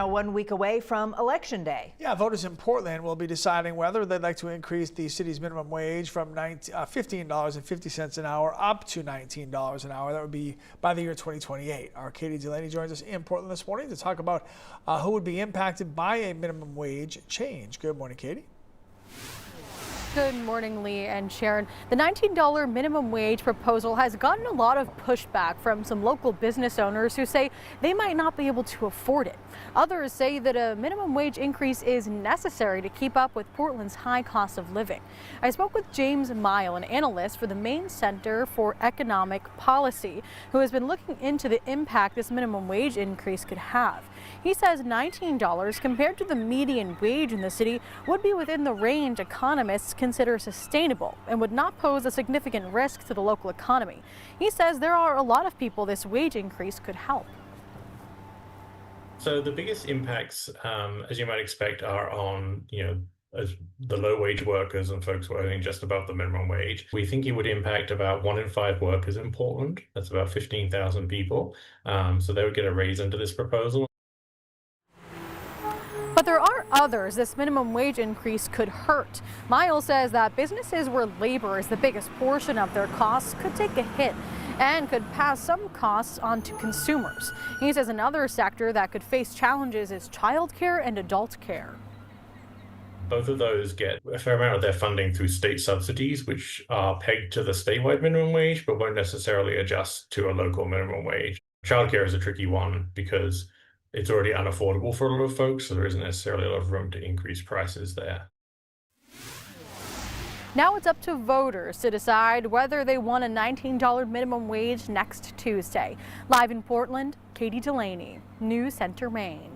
Now 1 week away from Election Day. Yeah, voters in Portland will be deciding whether they'd like to increase the city's minimum wage from $15.50 an hour up to $19 an hour. That would be by the year 2028. Our Katie Delaney joins us in Portland this morning to talk about who would be impacted by a minimum wage change. Good morning, Katie. Good morning, Lee and Sharon. The $19 minimum wage proposal has gotten a lot of pushback from some local business owners who say they might not be able to afford it. Others say that a minimum wage increase is necessary to keep up with Portland's high cost of living. I spoke with James Mile, an analyst for the Maine Center for Economic Policy, who has been looking into the impact this minimum wage increase could have. He says $19 compared to the median wage in the city would be within the range economists consider sustainable and would not pose a significant risk to the local economy. He says there are a lot of people this wage increase could help. So the biggest impacts, as you might expect, are on, as the low wage workers and folks who are earning just above the minimum wage. We think it would impact about 1 in 5 workers in Portland. That's about 15,000 people. So they would get a raise under this proposal. But there are others this minimum wage increase could hurt. Miles says that businesses where labor is the biggest portion of their costs could take a hit and could pass some costs on to consumers. He says another sector that could face challenges is childcare and adult care. Both of those get a fair amount of their funding through state subsidies, which are pegged to the statewide minimum wage, but won't necessarily adjust to a local minimum wage. Childcare is a tricky one because it's already unaffordable for a lot of folks, so there isn't necessarily a lot of room to increase prices there. Now it's up to voters to decide whether they want a $19 minimum wage next Tuesday. Live in Portland, Katie Delaney, News Center, Maine.